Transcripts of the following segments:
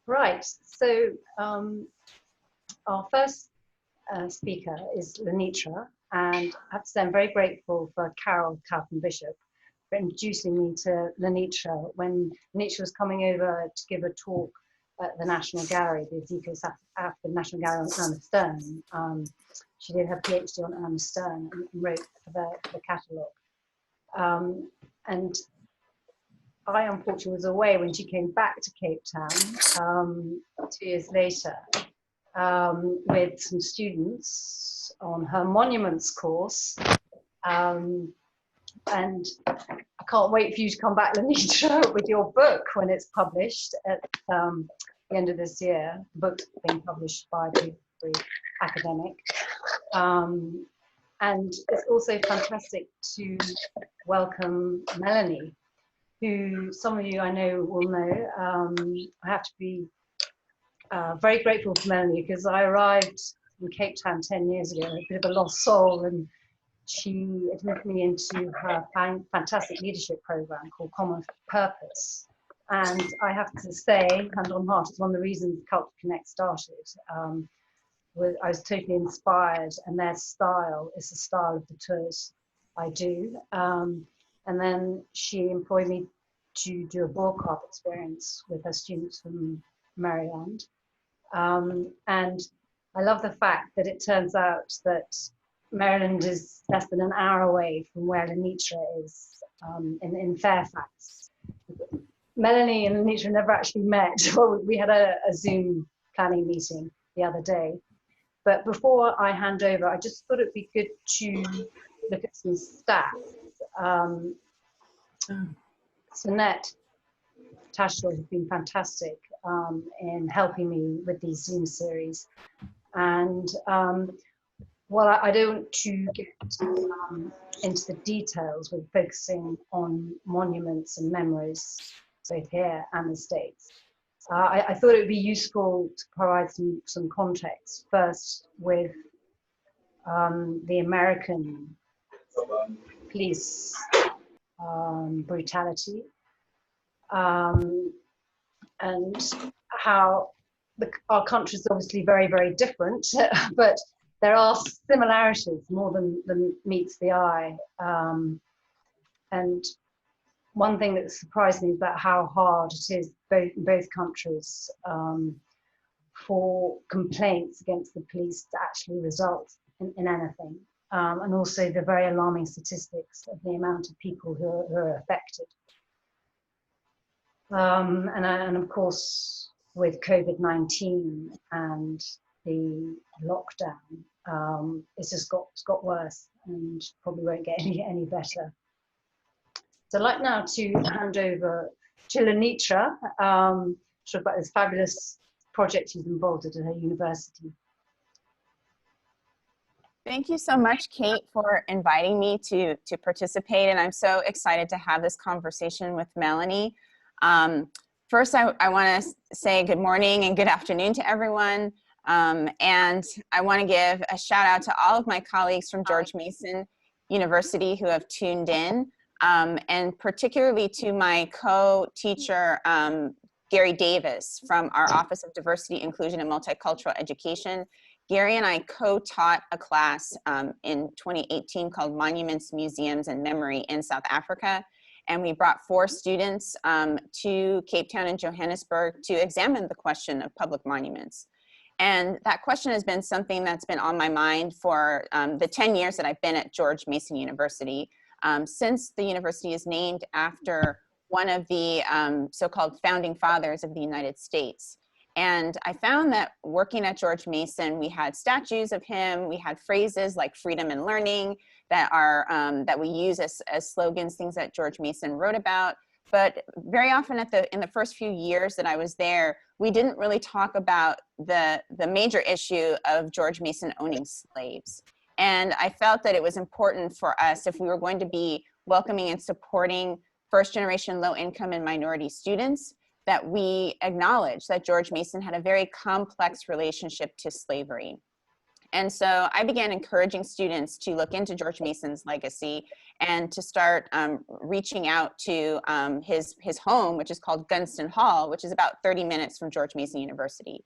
Right. So our first speaker is LaNitra, and I have to say I'm very grateful for Carol Bishop for introducing me to LaNitra when LaNitra was coming over to give a talk at the National Gallery, the Ezekiel African National Gallery on Irma Stern. She did her PhD on Irma Stern and wrote for the catalogue. And I unfortunately was away when she came back to Cape Town 2 years later with some students on her monuments course. And I can't wait for you to come back, LaNitra, with your book when it's published at the end of this year. The book's being published by the academic. And it's also fantastic to welcome Melanie, who some of you I know will know. I have to be very grateful for Melanie because I arrived in Cape Town 10 years ago, a bit of a lost soul, and she admitted me into her fantastic leadership program called Common Purpose. And I have to say, hand on heart, it's one of the reasons Culture Connect started. I was totally inspired, and their style is the style of the tours I do. And then she employed me to do a broadcast experience with her students from Maryland. And I love the fact that it turns out that Maryland is less than an hour away from where LaNitra is in Fairfax. Melanie and LaNitra never actually met. Well, we had a Zoom planning meeting the other day. But before I hand over, I just thought it'd be good to look at some stats. Sonette Tashel has been fantastic in helping me with these Zoom series. And while I don't want to get into the details, we're focusing on monuments and memories, both here and the States. I thought it would be useful to provide some context first with the American police brutality and how our country is obviously very, very different, but there are similarities more than meets the eye. And one thing that surprised me is about how hard it is in both countries for complaints against the police to actually result in anything. And also the very alarming statistics of the amount of people who are affected. And of course, with COVID-19 and the lockdown, it's got worse and probably won't get any better. So I'd like now to hand over to LaNitra, talk about this fabulous project she's involved in at her university. Thank you so much, Kate, for inviting me to participate. And I'm so excited to have this conversation with Melanie. First, I want to say good morning and good afternoon to everyone. And I want to give a shout out to all of my colleagues from George Mason University who have tuned in, and particularly to my co-teacher, Gary Davis from our Office of Diversity, Inclusion, and Multicultural Education. Gary and I co-taught a class in 2018 called Monuments, Museums, and Memory in South Africa. And we brought 4 students to Cape Town and Johannesburg to examine the question of public monuments. And that question has been something that's been on my mind for the 10 years that I've been at George Mason University, since the university is named after one of the so-called founding fathers of the United States. And I found that working at George Mason, we had statues of him, we had phrases like freedom and learning that are that we use as slogans, things that George Mason wrote about. But very often in the first few years that I was there, we didn't really talk about the major issue of George Mason owning slaves. And I felt that it was important for us, if we were going to be welcoming and supporting first-generation low-income and minority students, that we acknowledge that George Mason had a very complex relationship to slavery. And so I began encouraging students to look into George Mason's legacy and to start reaching out to his home, which is called Gunston Hall, which is about 30 minutes from George Mason University.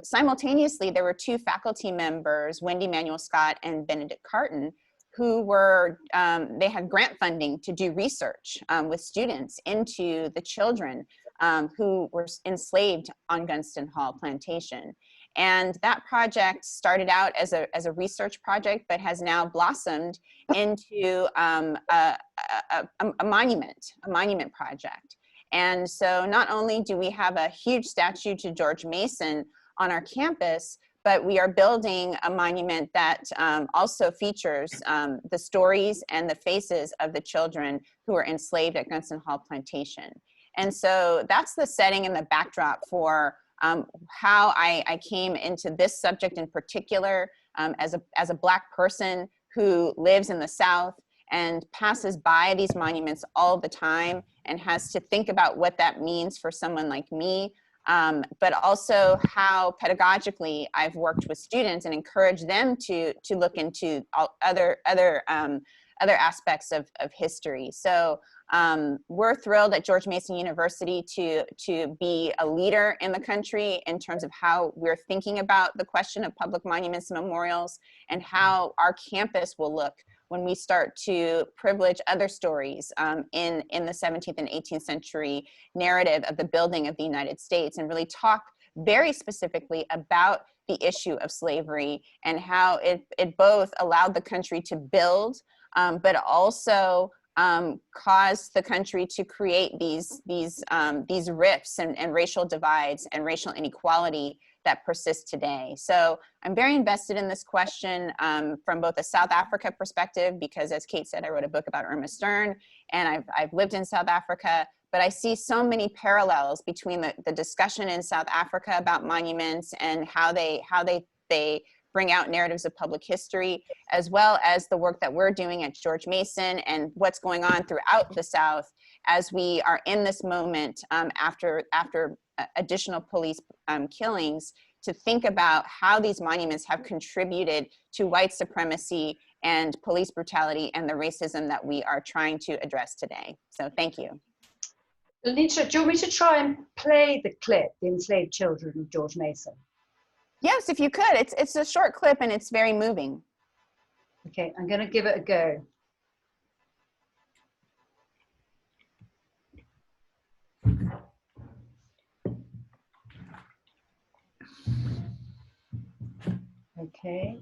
Simultaneously, there were two faculty members, Wendy Manuel Scott and Benedict Carton, who were, they had grant funding to do research with students into the children who were enslaved on Gunston Hall plantation. And that project started out as a research project, but has now blossomed into a monument project. And so not only do we have a huge statue to George Mason on our campus, but we are building a monument that also features the stories and the faces of the children who were enslaved at Gunston Hall Plantation. And so that's the setting and the backdrop for how I came into this subject in particular as a Black person who lives in the South and passes by these monuments all the time and has to think about what that means for someone like me, but also how pedagogically I've worked with students and encouraged them to look into other aspects of history. So we're thrilled at George Mason University to be a leader in the country in terms of how we're thinking about the question of public monuments and memorials and how our campus will look when we start to privilege other stories in the 17th and 18th century narrative of the building of the United States, and really talk very specifically about the issue of slavery and how it both allowed the country to build, but also caused the country to create these rifts and racial divides and racial inequality that persist today. So I'm very invested in this question from both a South Africa perspective, because as Kate said, I wrote a book about Irma Stern, and I've lived in South Africa, but I see so many parallels between the discussion in South Africa about monuments and how they bring out narratives of public history, as well as the work that we're doing at George Mason and what's going on throughout the South as we are in this moment after additional police killings, to think about how these monuments have contributed to white supremacy and police brutality and the racism that we are trying to address today. So thank you. LaNitra, do you want me to try and play the clip, The Enslaved Children of George Mason? Yes, if you could. It's a short clip and it's very moving. Okay, I'm going to give it a go. Okay.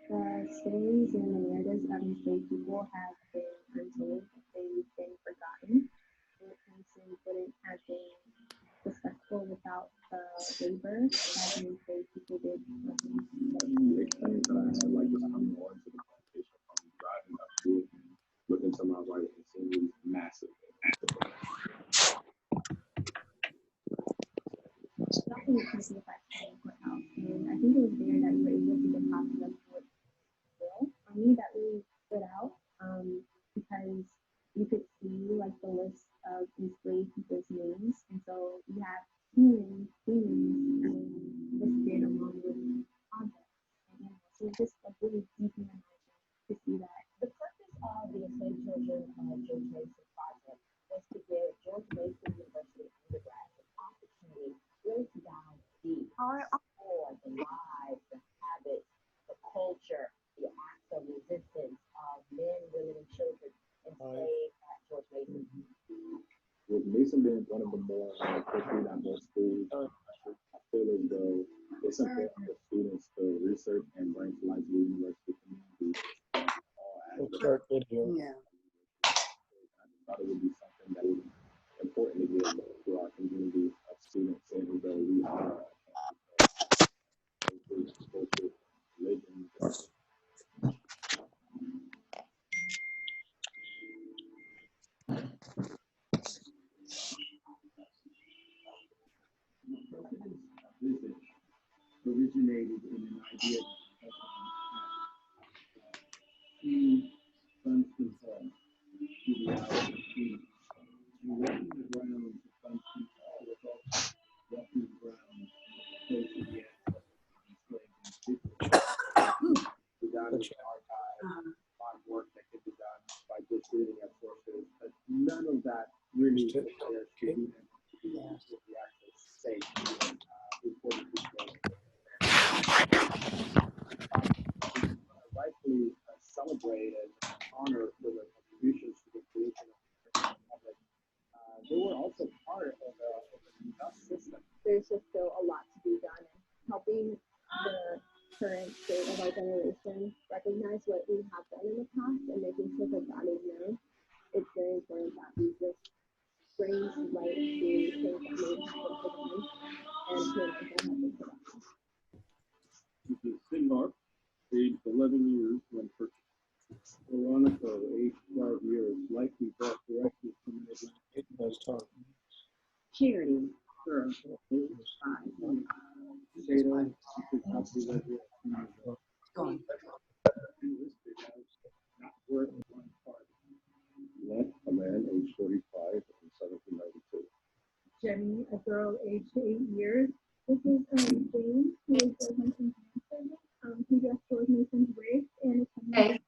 The stories and the narratives of enslaved people have been untold. They've been forgotten. George Mason wouldn't have been successful without the labor that the enslaved people did. The experience that I had, like just coming on to the plantation from driving up to it and looking to my right and seeing these massive. Nothing that piece of the courthouse, and I think it was there that we were able to get copies of George Will. For me, that really stood out because you could see like the list of enslaved people's names, and so you have humans listed along with objects. And so it's just like really deep in my mind to see that. The purpose of the Enslaved Children of George Mason project was to give George Mason University undergrads an opportunity really to dive deep, explore the lives, the habits, the culture, the acts of resistance of men, women, and children enslaved at George Mason. With Mason being one of the more culturally diverse schools, I feel as though it's important for students to research and bring to light the university community. Yeah. I thought it would be something that would be important to give to our community of students, saying that we are culture, religion. Visit originated in an idea see Sunset Hall to the hour of peace. And walking the grounds of Sunset Hall was also walking the grounds close to the ancestors of enslaved individuals. We got into archives, a lot of work that could be done by just reading our sources, but none of that really compares to the actual state reported rightfully celebrate and honor for their contributions to the creation of the Republic. They were also part of a just system. There's just still a lot to be done in helping the current state of our generation recognize what we have done in the past and making sure that that is known. It's very important that we just bring light to things that may happen for them and to that happen for them. This is Sigmar, aged 11 years when purchased. Veronica, aged 12 years, likely brought directly from Atlanta. Charity. Sure. Soweto, not worth one part. Left, a man aged 45 in 1792. Jenny, a girl aged 8 years. This is James, who is the Lincoln servant. He just was Mason's race and attended.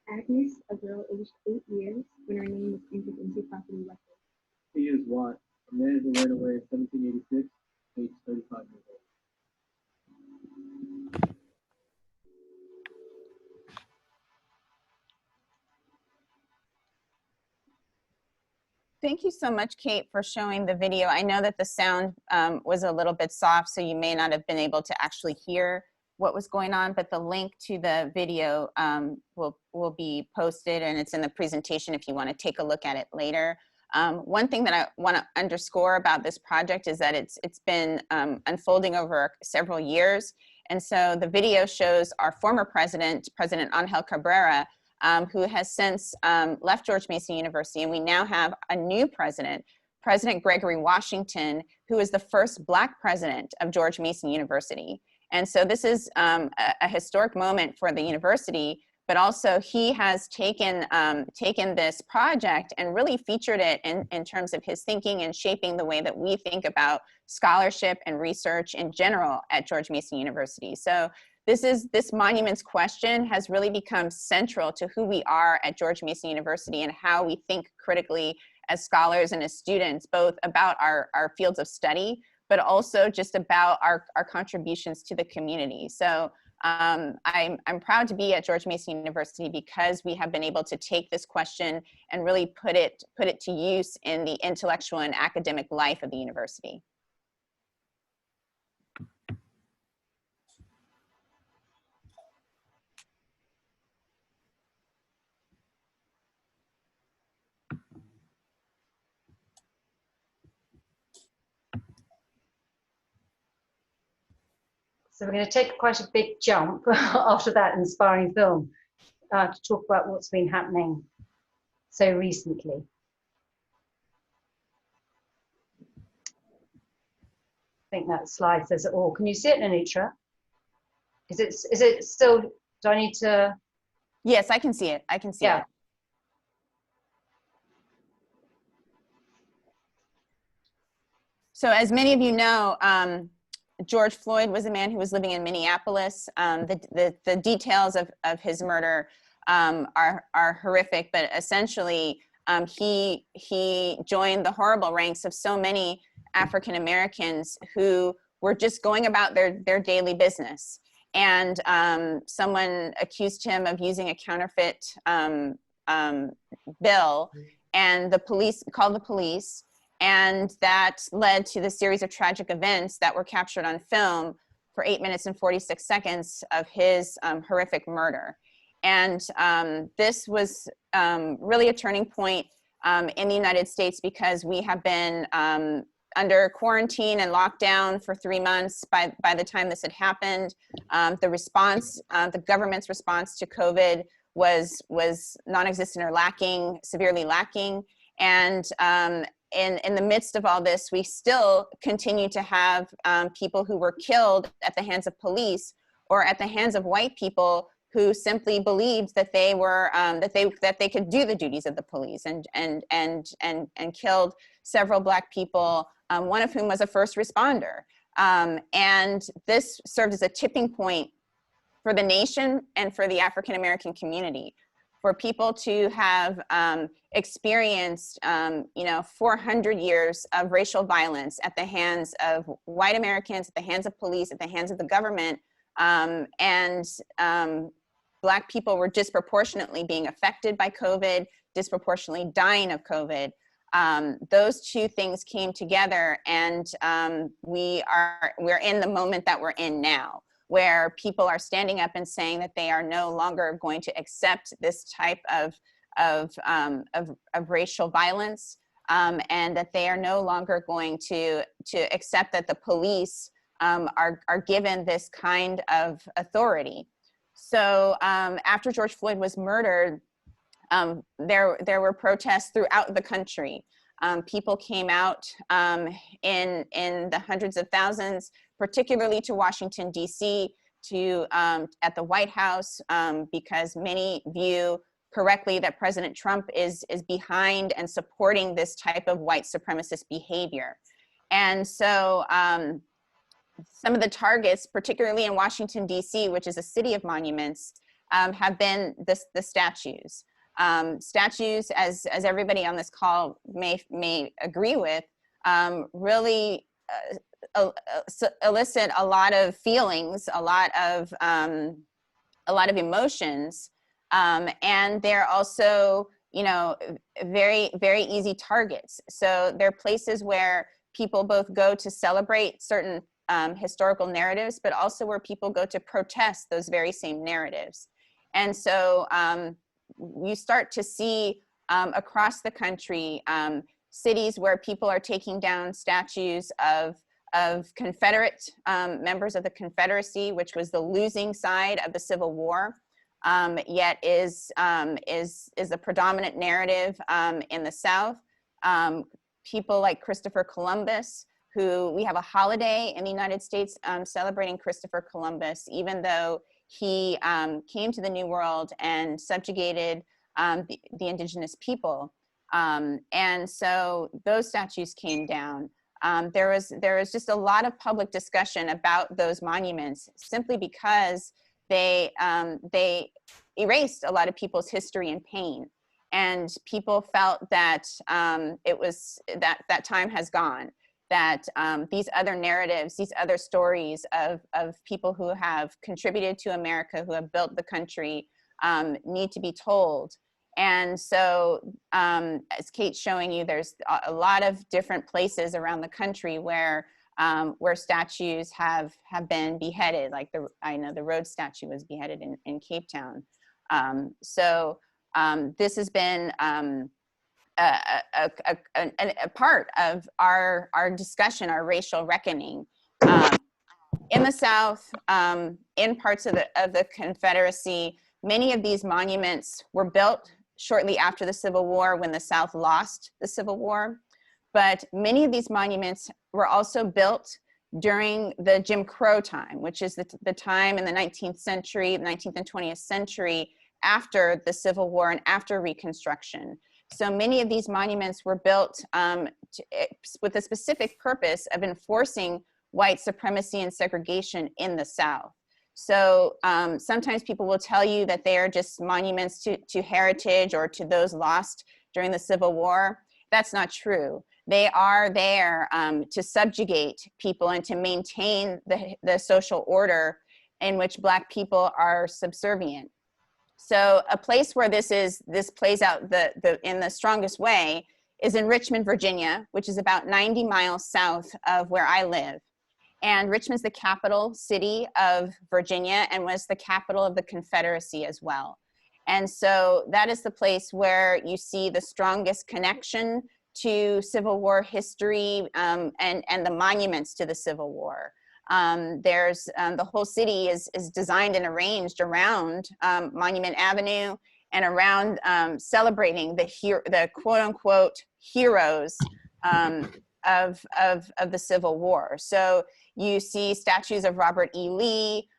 Agnes, a girl aged 8 years, when her name was entered into property records. He is Watt, a man who ran away in 1786, age 35 years old. Thank you so much, Kate, for showing the video. I know that the sound was a little bit soft, so you may not have been able to actually hear what was going on, but the link to the video will be posted, and it's in the presentation if you want to take a look at it later. One thing that I want to underscore about this project is that it's been unfolding over several years. And so the video shows our former president, President Angel Cabrera, who has since left George Mason University. And we now have a new president, President Gregory Washington, who is the first Black president of George Mason University. And so this is a historic moment for the university, but also he has taken this project and really featured it in terms of his thinking and shaping the way that we think about scholarship and research in general at George Mason University. So this monument's question has really become central to who we are at George Mason University and how we think critically as scholars and as students, both about our fields of study, but also just about our contributions to the community. So I'm proud to be at George Mason University because we have been able to take this question and really put it to use in the intellectual and academic life of the university. So we're going to take quite a big jump after that inspiring film to talk about what's been happening so recently. I think that slide says it all. Can you see it, LaNitra? Is it still, do I need to? Yes, I can see it. I can see it. So as many of you know, George Floyd was a man who was living in Minneapolis. The details of his murder are horrific, but essentially he joined the horrible ranks of so many African Americans who were just going about their daily business. And someone accused him of using a counterfeit bill, and the police called the police. And that led to the series of tragic events that were captured on film for 8 minutes and 46 seconds of his horrific murder. And this was really a turning point in the United States because we have been under quarantine and lockdown for 3 months by the time this had happened. The government's response to COVID was non-existent or lacking, severely lacking. And in the midst of all this, we still continue to have people who were killed at the hands of police or at the hands of white people who simply believed that they were that they could do the duties of the police, and killed several Black people, one of whom was a first responder. And this served as a tipping point for the nation and for the African American community, for people to have experienced, 400 years of racial violence at the hands of white Americans, at the hands of police, at the hands of the government, Black people were disproportionately being affected by COVID, disproportionately dying of COVID. Those two things came together, and we're in the moment that we're in now, where people are standing up and saying that they are no longer going to accept this type of racial violence, and that they are no longer going to accept that the police are given this kind of authority. So after George Floyd was murdered, there were protests throughout the country. People came out in the hundreds of thousands, particularly to Washington, D.C., at the White House, because many view correctly that President Trump is behind and supporting this type of white supremacist behavior. And so some of the targets, particularly in Washington, D.C., which is a city of monuments, have been the statues. Statues, as everybody on this call may agree with, really elicit a lot of feelings, a lot of emotions, and they're also, very, very easy targets. So they're places where people both go to celebrate certain historical narratives, but also where people go to protest those very same narratives. And so you start to see across the country cities where people are taking down statues of Confederate members of the Confederacy, which was the losing side of the Civil War, yet is a predominant narrative in the South. People like Christopher Columbus, who we have a holiday in the United States celebrating Christopher Columbus, even though he came to the New World and subjugated the indigenous people. And so those statues came down. There was just a lot of public discussion about those monuments, simply because they erased a lot of people's history and pain. And people felt that that time has gone, that these other narratives, these other stories of people who have contributed to America, who have built the country, need to be told. And so, as Kate's showing you, there's a lot of different places around the country where statues have been beheaded. Like I know the Rhodes statue was beheaded in Cape Town. This has been a part of our discussion, our racial reckoning. In the South, in parts of the Confederacy, many of these monuments were built shortly after the Civil War, when the South lost the Civil War. But many of these monuments were also built during the Jim Crow time, which is the time in the 19th century, the 19th and 20th century, after the Civil War and after Reconstruction. So many of these monuments were built with a specific purpose of enforcing white supremacy and segregation in the South. So sometimes people will tell you that they are just monuments to heritage or to those lost during the Civil War. That's not true. They are there to subjugate people and to maintain the social order in which Black people are subservient. So a place where this plays out in the strongest way is in Richmond, Virginia, which is about 90 miles south of where I live. And Richmond's the capital city of Virginia and was the capital of the Confederacy as well. And so that is the place where you see the strongest connection to Civil War history and the monuments to the Civil War. There's the whole city is designed and arranged around Monument Avenue and around celebrating the quote unquote heroes of the Civil War. So you see statues of Robert E. Lee,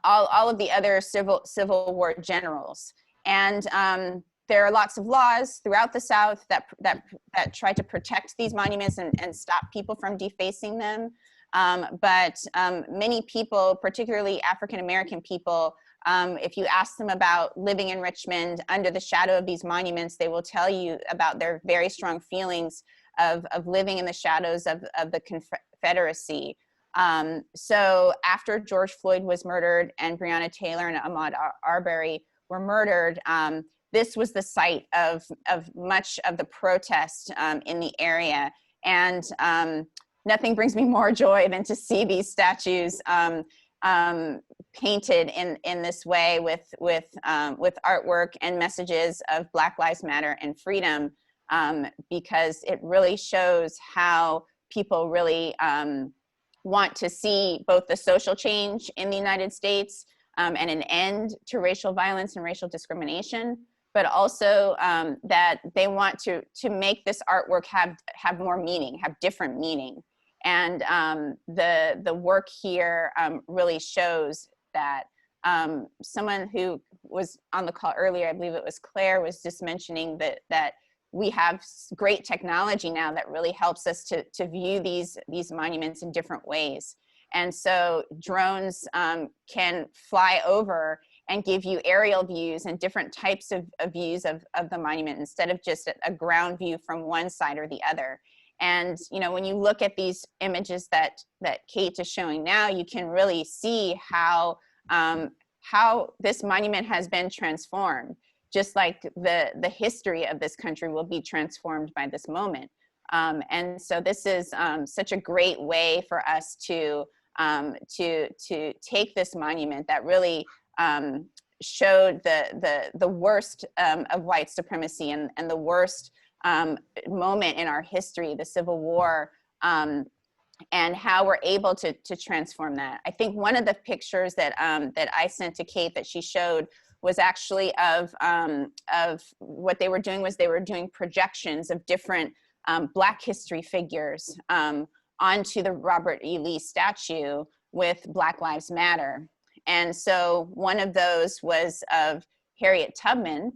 all of the other Civil War generals. And there are lots of laws throughout the South that try to protect these monuments and stop people from defacing them. But many people, particularly African-American people, if you ask them about living in Richmond under the shadow of these monuments, they will tell you about their very strong feelings of living in the shadows of the Confederacy. So after George Floyd was murdered and Breonna Taylor and Ahmaud Arbery were murdered, this was the site of much of the protest in the area. And nothing brings me more joy than to see these statues painted in this way with artwork and messages of Black Lives Matter and freedom, because it really shows how people really want to see both the social change in the United States and an end to racial violence and racial discrimination, but also that they want to make this artwork have more meaning, have different meaning. And the work here really shows that. Someone who was on the call earlier, I believe it was Claire, was just mentioning that we have great technology now that really helps us to view these monuments in different ways. And so drones can fly over and give you aerial views and different types of views of the monument instead of just a ground view from one side or the other. And when you look at these images that Kate is showing now, you can really see how this monument has been transformed, just like the history of this country will be transformed by this moment. And so this is such a great way for us to take this monument that really showed the worst of white supremacy and the worst moment in our history, the Civil War, and how we're able to transform that. I think one of the pictures that I sent to Kate that she showed was actually of what they were doing was they were doing projections of different Black history figures onto the Robert E. Lee statue with Black Lives Matter. And so one of those was of Harriet Tubman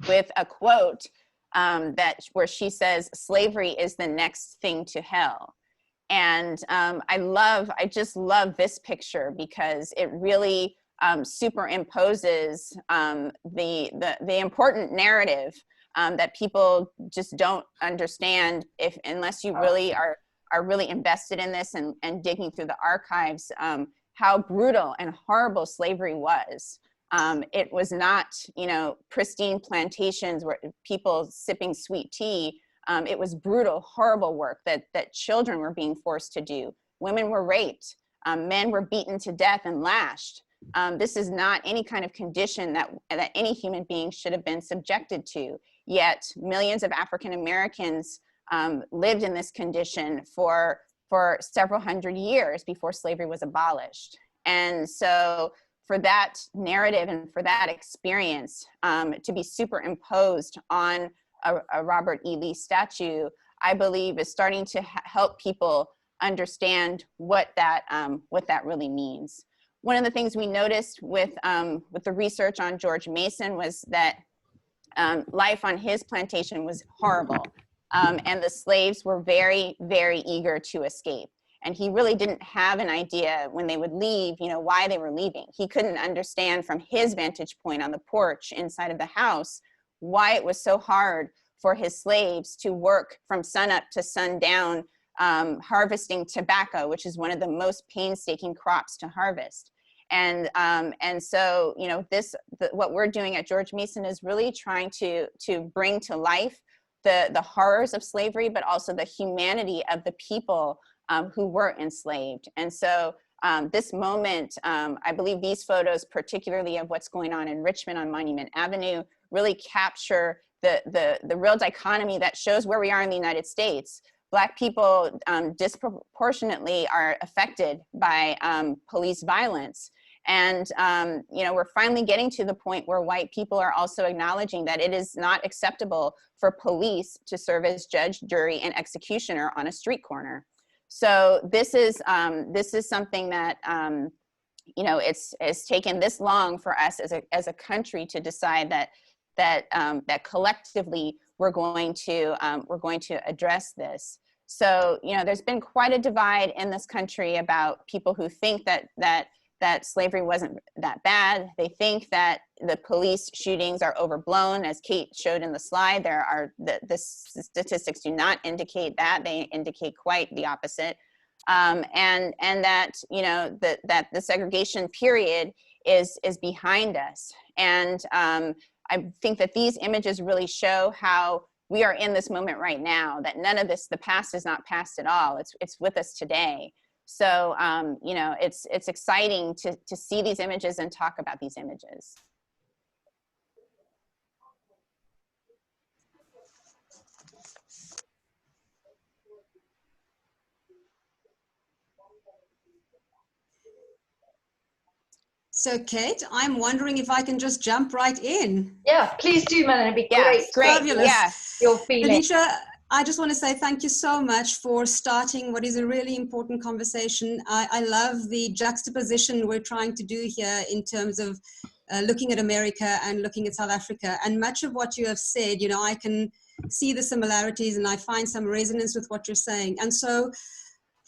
with a quote where she says, "Slavery is the next thing to hell." And I just love this picture because it really superimposes the important narrative that people just don't understand unless you really are really invested in this and digging through the archives, how brutal and horrible slavery was. It was not, pristine plantations where people sipping sweet tea. It was brutal, horrible work that children were being forced to do. Women were raped. Men were beaten to death and lashed. This is not any kind of condition that any human being should have been subjected to. Yet millions of African Americans lived in this condition for several hundred years before slavery was abolished. And so for that narrative and for that experience to be superimposed on a Robert E. Lee statue, I believe is starting to help people understand what that really means. One of the things we noticed with the research on George Mason was that life on his plantation was horrible, and the slaves were very, very eager to escape. And he really didn't have an idea when they would leave, why they were leaving. He couldn't understand from his vantage point on the porch inside of the house why it was so hard for his slaves to work from sunup to sundown, harvesting tobacco, which is one of the most painstaking crops to harvest. And so, what we're doing at George Mason is really trying to bring to life the horrors of slavery, but also the humanity of the people who were enslaved. And so this moment, I believe these photos, particularly of what's going on in Richmond on Monument Avenue, really capture the real dichotomy that shows where we are in the United States. Black people disproportionately are affected by police violence. And, we're finally getting to the point where white people are also acknowledging that it is not acceptable for police to serve as judge, jury, and executioner on a street corner. So this is something that, you know, it's taken this long for us as a country to decide that collectively we're going to address this. So, you know, there's been quite a divide in this country about people who think that slavery wasn't that bad. They think that the police shootings are overblown, as Kate showed in the slide. The statistics do not indicate that; they indicate quite the opposite. And that, you know, that the segregation period is behind us. And I think that these images really show how we are in this moment right now, that none of this, the past is not past at all. It's with us today. So, you know, it's exciting to see these images and talk about these images. So Kate, I'm wondering if I can just jump right in. Yeah, please do, Melanie. It'd be great. Great. Fabulous. Yeah. Your feeling. LaNitra, I just want to say thank you so much for starting what is a really important conversation. I love the juxtaposition we're trying to do here in terms of looking at America and looking at South Africa. And much of what you have said, you know, I can see the similarities and I find some resonance with what you're saying. And so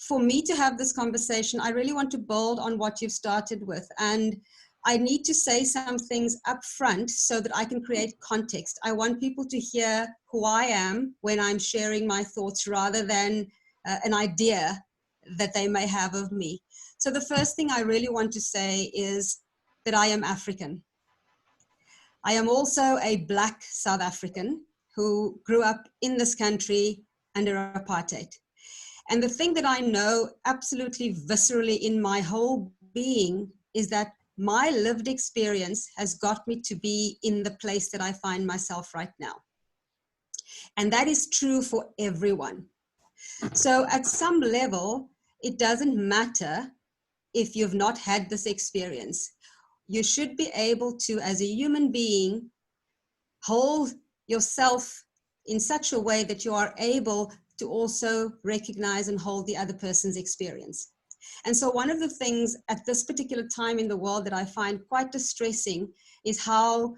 for me to have this conversation, I really want to build on what you've started with. And I need to say some things up front so that I can create context. I want people to hear who I am when I'm sharing my thoughts rather than an idea that they may have of me. So the first thing I really want to say is that I am African. I am also a Black South African who grew up in this country under apartheid. And the thing that I know absolutely viscerally in my whole being is that my lived experience has got me to be in the place that I find myself right now. And that is true for everyone. So at some level, it doesn't matter if you've not had this experience. You should be able to, as a human being, hold yourself in such a way that you are able to also recognize and hold the other person's experience. And so one of the things at this particular time in the world that I find quite distressing is how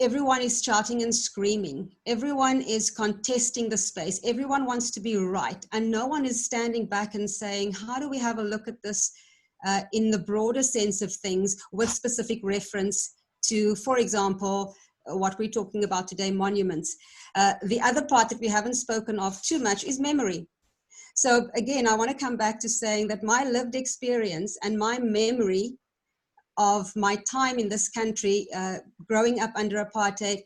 everyone is shouting and screaming. Everyone is contesting the space. Everyone wants to be right. And no one is standing back and saying, how do we have a look at this in the broader sense of things with specific reference to, for example, what we're talking about today, monuments. The other part that we haven't spoken of too much is memory. So again, I want to come back to saying that my lived experience and my memory of my time in this country, growing up under apartheid,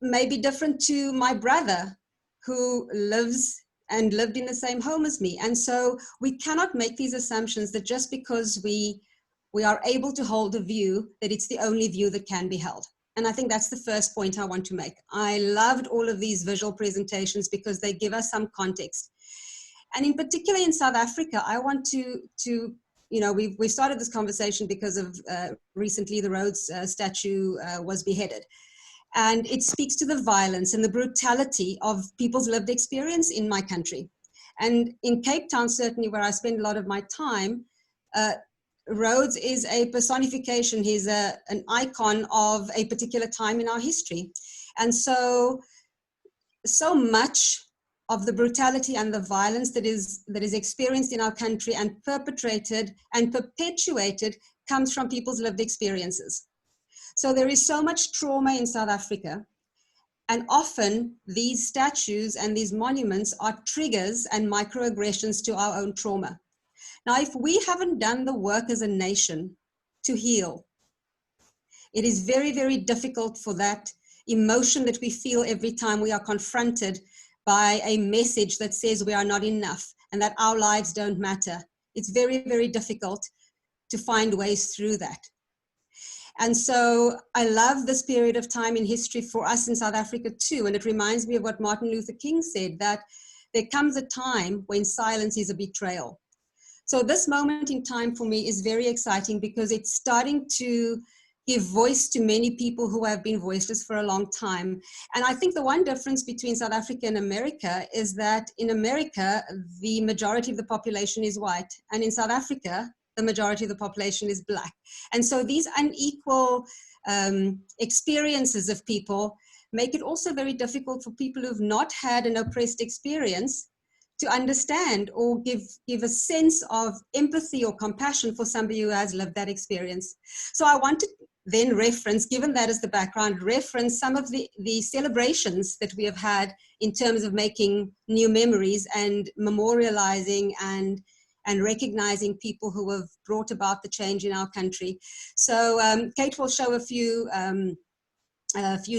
may be different to my brother who lives and lived in the same home as me. And so we cannot make these assumptions that just because we are able to hold a view, that it's the only view that can be held. And I think that's the first point I want to make. I loved all of these visual presentations because they give us some context. And in particular in South Africa, I want to you know, we started this conversation because of recently the Rhodes statue was beheaded. And it speaks to the violence and the brutality of people's lived experience in my country. And in Cape Town, certainly where I spend a lot of my time, Rhodes is a personification. He's an icon of a particular time in our history. And so much of the brutality and the violence that is experienced in our country and perpetrated and perpetuated comes from people's lived experiences. So there is so much trauma in South Africa, and often these statues and these monuments are triggers and microaggressions to our own trauma. Now, if we haven't done the work as a nation to heal, it is very, very difficult for that emotion that we feel every time we are confronted by a message that says we are not enough and that our lives don't matter. It's very, very difficult to find ways through that. And so I love this period of time in history for us in South Africa too. And it reminds me of what Martin Luther King said, that there comes a time when silence is a betrayal. So this moment in time for me is very exciting because it's starting to give voice to many people who have been voiceless for a long time. And I think the one difference between South Africa and America is that in America, the majority of the population is white. And in South Africa, the majority of the population is Black. And so these unequal experiences of people make it also very difficult for people who've not had an oppressed experience to understand or give a sense of empathy or compassion for somebody who has lived that experience. So I want to then reference, given that as the background, reference some of the celebrations that we have had in terms of making new memories and memorializing and recognizing people who have brought about the change in our country. So Kate will show a few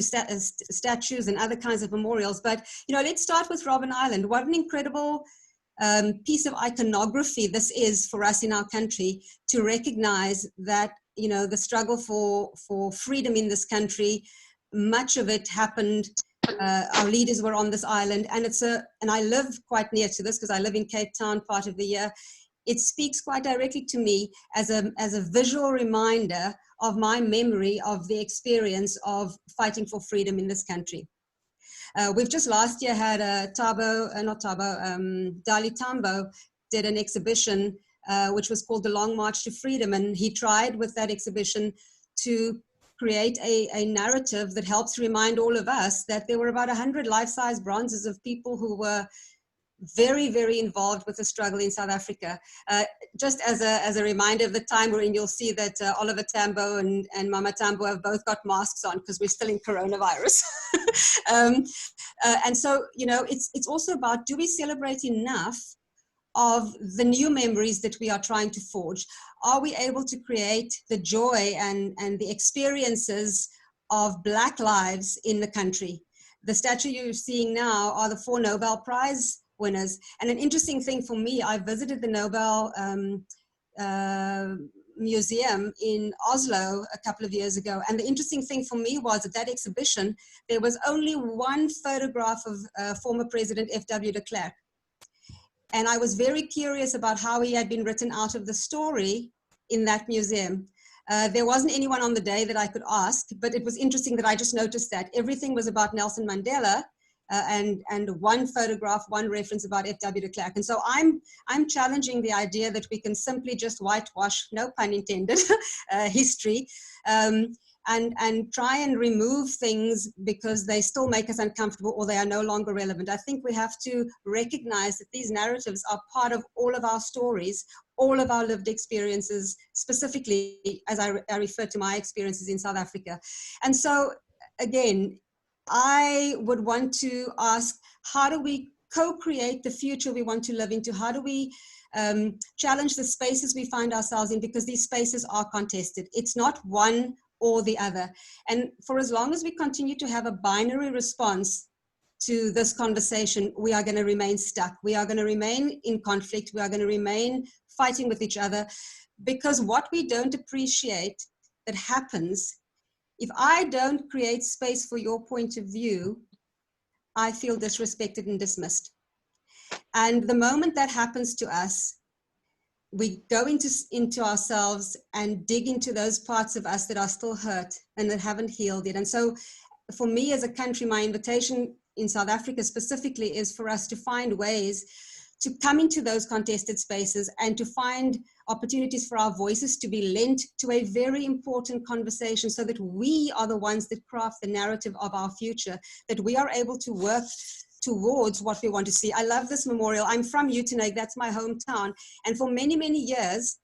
statues and other kinds of memorials, but let's start with Robben Island. What an incredible piece of iconography this is for us in our country, to recognize that the struggle for freedom in this country, much of it happened. Our leaders were on this island, and and I live quite near to this because I live in Cape Town part of the year. It speaks quite directly to me as a visual reminder of my memory of the experience of fighting for freedom in this country. We've just last year had Dali Tambo did an exhibition which was called The Long March to Freedom, and he tried with that exhibition to create a narrative that helps remind all of us that there were about 100 life-size bronzes of people who were very, very involved with the struggle in South Africa. Just as a reminder of the time we're in, you'll see that Oliver Tambo and Mama Tambo have both got masks on because we're still in coronavirus. And so, it's also about, do we celebrate enough of the new memories that we are trying to forge? Are we able to create the joy and the experiences of Black lives in the country? The statue you're seeing now are the 4 Nobel Prize winners. And an interesting thing for me, I visited the Nobel Museum in Oslo a couple of years ago. And the interesting thing for me was at that exhibition, there was only one photograph of former President F.W. de Klerk. And I was very curious about how he had been written out of the story in that museum. There wasn't anyone on the day that I could ask, but it was interesting that I just noticed that everything was about Nelson Mandela, and one photograph, one reference about F.W. de Klerk. And so I'm challenging the idea that we can simply just whitewash, no pun intended, history, and try and remove things because they still make us uncomfortable or they are no longer relevant. I think we have to recognize that these narratives are part of all of our stories, all of our lived experiences, specifically as I refer to my experiences in South Africa. And so, again, I would want to ask, how do we co-create the future we want to live into? How do we challenge the spaces we find ourselves in? Because these spaces are contested. It's not one or the other. And for as long as we continue to have a binary response to this conversation, we are going to remain stuck. We are going to remain in conflict. We are going to remain fighting with each other, because what we don't appreciate that happens, if I don't create space for your point of view, I feel disrespected and dismissed. And the moment that happens to us, we go into ourselves and dig into those parts of us that are still hurt and that haven't healed yet. And so for me as a country, my invitation in South Africa specifically is for us to find ways to come into those contested spaces and to find opportunities for our voices to be lent to a very important conversation, so that we are the ones that craft the narrative of our future, that we are able to work towards what we want to see. I love this memorial. I'm from Uitenhage, that's my hometown. And for many, many years,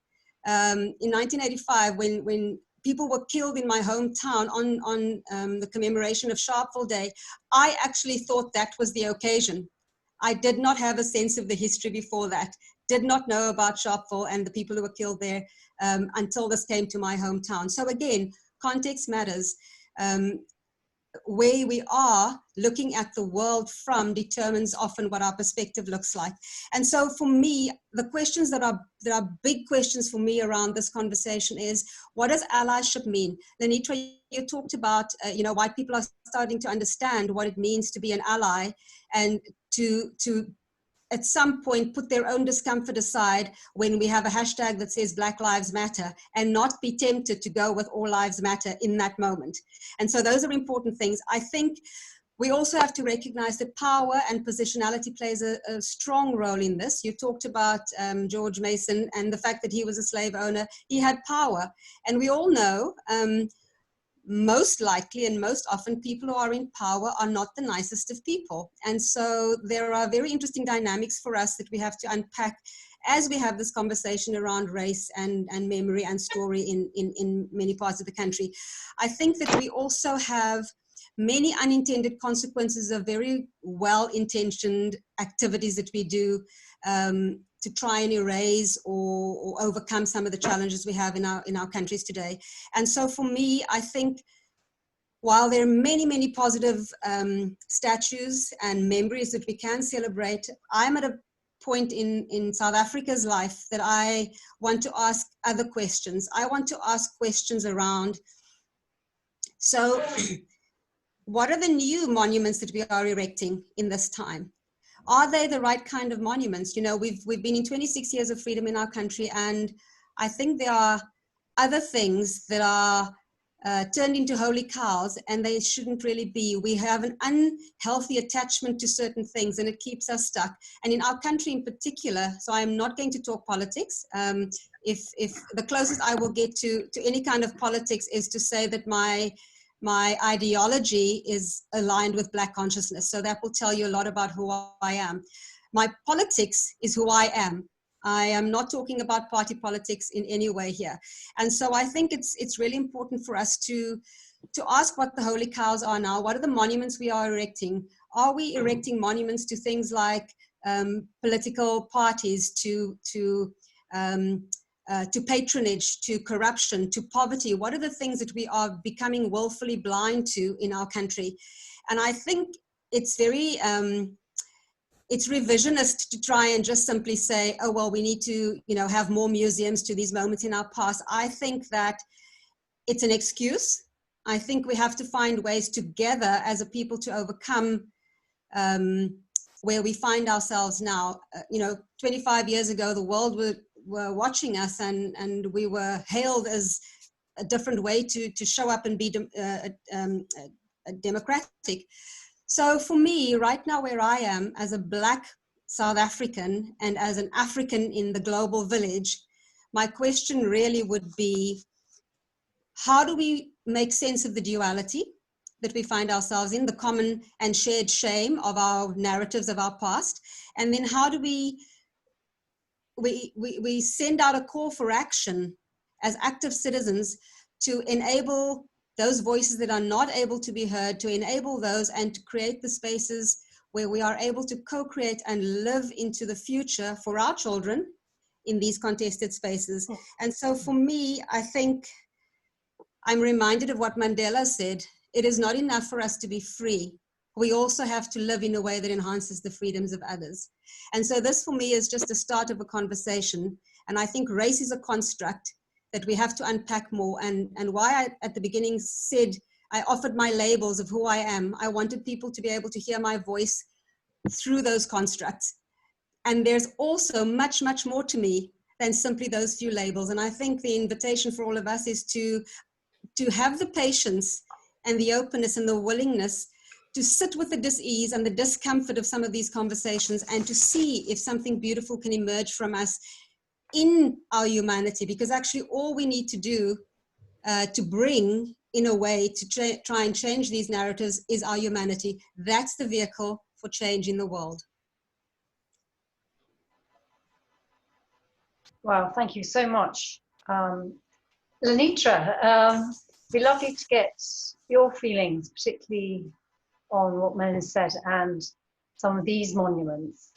in 1985, when people were killed in my hometown on the commemoration of Sharpeville Day, I actually thought that was the occasion. I did not have a sense of the history before that, did not know about Sharpeville and the people who were killed there until this came to my hometown. So again, context matters. Where we are looking at the world from determines often what our perspective looks like. And so for me, the questions that are big questions for me around this conversation is, what does allyship mean? LaNitra, you talked about, white people are starting to understand what it means to be an ally and to at some point put their own discomfort aside when we have a hashtag that says Black Lives Matter, and not be tempted to go with All Lives Matter in that moment. And so those are important things. I think we also have to recognize that power and positionality plays a strong role in this. You talked about George Mason and the fact that he was a slave owner. He had power. And we all know, most likely and most often, people who are in power are not the nicest of people. And so there are very interesting dynamics for us that we have to unpack as we have this conversation around race and memory and story in many parts of the country. I think that we also have many unintended consequences of very well-intentioned activities that we do to try and erase or overcome some of the challenges we have in our countries today. And so for me, I think while there are many, many positive statues and memories that we can celebrate, I'm at a point in South Africa's life that I want to ask other questions. I want to ask questions around, so what are the new monuments that we are erecting in this time? Are they the right kind of monuments? You know, we've been in 26 years of freedom in our country, and I think there are other things that are turned into holy cows, and they shouldn't really be. We have an unhealthy attachment to certain things, and it keeps us stuck. And in our country in particular, so I'm not going to talk politics. If the closest I will get to any kind of politics is to say that my ideology is aligned with Black consciousness. So that will tell you a lot about who I am. My politics is who I am. I am not talking about party politics in any way here. And so I think it's really important for us to ask what the holy cows are now. What are the monuments we are erecting? Are we erecting monuments to things like political parties, to patronage, to corruption, to poverty? What are the things that we are becoming willfully blind to in our country? And I think it's very, it's revisionist to try and just simply say, oh, well, we need to, you know, have more museums to these moments in our past. I think that it's an excuse. I think we have to find ways together as a people to overcome where we find ourselves now. 25 years ago, the world were watching us, and we were hailed as a different way to show up and be democratic. So for me, right now where I am as a Black South African and as an African in the global village, my question really would be, how do we make sense of the duality that we find ourselves in, the common and shared shame of our narratives of our past? And then how do we send out a call for action as active citizens to enable those voices that are not able to be heard, to enable those and to create the spaces where we are able to co-create and live into the future for our children in these contested spaces. And so for me, I think I'm reminded of what Mandela said: it is not enough for us to be free. We also have to live in a way that enhances the freedoms of others. And so this for me is just a start of a conversation. And I think race is a construct that we have to unpack more. And why I, at the beginning, said I offered my labels of who I am. I wanted people to be able to hear my voice through those constructs. And there's also much, much more to me than simply those few labels. And I think the invitation for all of us is to have the patience and the openness and the willingness to sit with the dis-ease and the discomfort of some of these conversations, and to see if something beautiful can emerge from us in our humanity. Because actually all we need to do to bring in a way to try and change these narratives is our humanity. That's the vehicle for change in the world. Wow, thank you so much. LaNitra, it'd be lovely to get your feelings, particularly on what Melanie said and some of these monuments.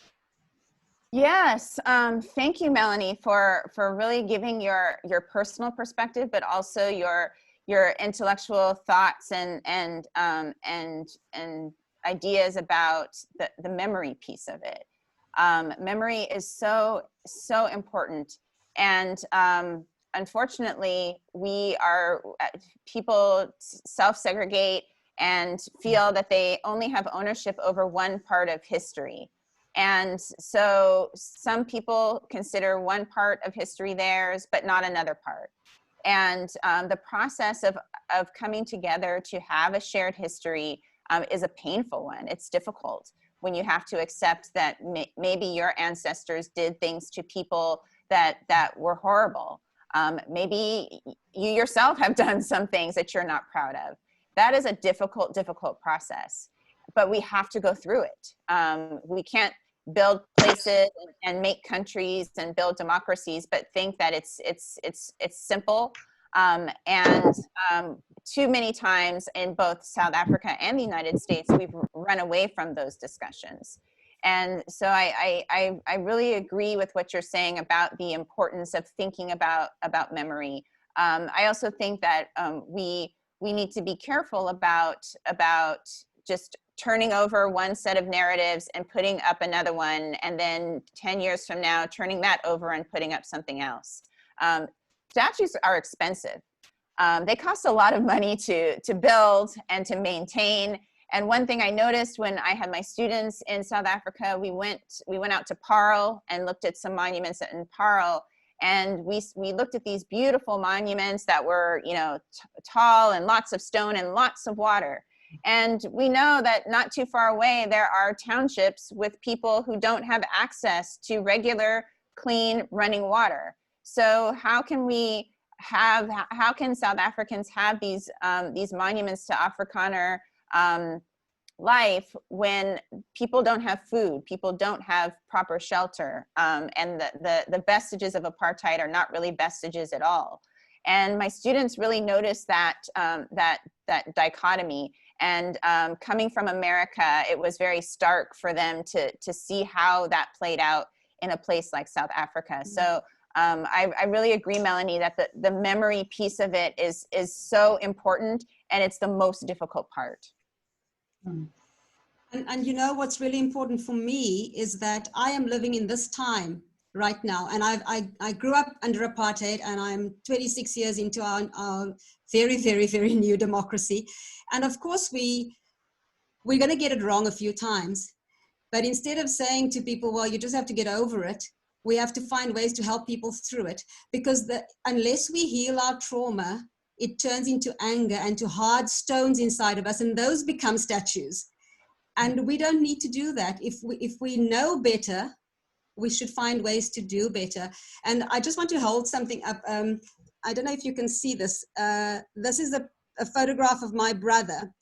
Yes, thank you, Melanie, for really giving your personal perspective, but also your intellectual thoughts and ideas about the memory piece of it. Memory is so important, and unfortunately, people self-segregate and feel that they only have ownership over one part of history. And so some people consider one part of history theirs, but not another part. And the process of coming together to have a shared history is a painful one. It's difficult when you have to accept that maybe your ancestors did things to people that were horrible. Maybe you yourself have done some things that you're not proud of. That is a difficult process, but we have to go through it. We can't build places and make countries and build democracies, but think that it's simple. Too many times in both South Africa and the United States, we've run away from those discussions. And so I really agree with what you're saying about the importance of thinking about memory. I also think that we need to be careful about just turning over one set of narratives and putting up another one, and then 10 years from now, turning that over and putting up something else. Statues are expensive. They cost a lot of money to build and to maintain. And one thing I noticed when I had my students in South Africa, we went out to Paarl and looked at some monuments in Paarl, and we looked at these beautiful monuments that were, you know, tall and lots of stone and lots of water. And we know that not too far away, there are townships with people who don't have access to regular, clean running water. So how can South Africans have these monuments to Afrikaner life when people don't have food, people don't have proper shelter, and the vestiges of apartheid are not really vestiges at all? And my students really noticed that dichotomy. And coming from America, it was very stark for them to see how that played out in a place like South Africa. So I really agree, Melanie, that the memory piece of it is so important, and it's the most difficult part. And you know what's really important for me is that I am living in this time right now, and I grew up under apartheid, and I'm 26 years into our very, very, very new democracy. And of course we're going to get it wrong a few times, but instead of saying to people, well, you just have to get over it, we have to find ways to help people through it, because unless we heal our trauma, it turns into anger and to hard stones inside of us, and those become statues. And we don't need to do that. If we know better, we should find ways to do better. And I just want to hold something up. I don't know if you can see this. This is a photograph of my brother.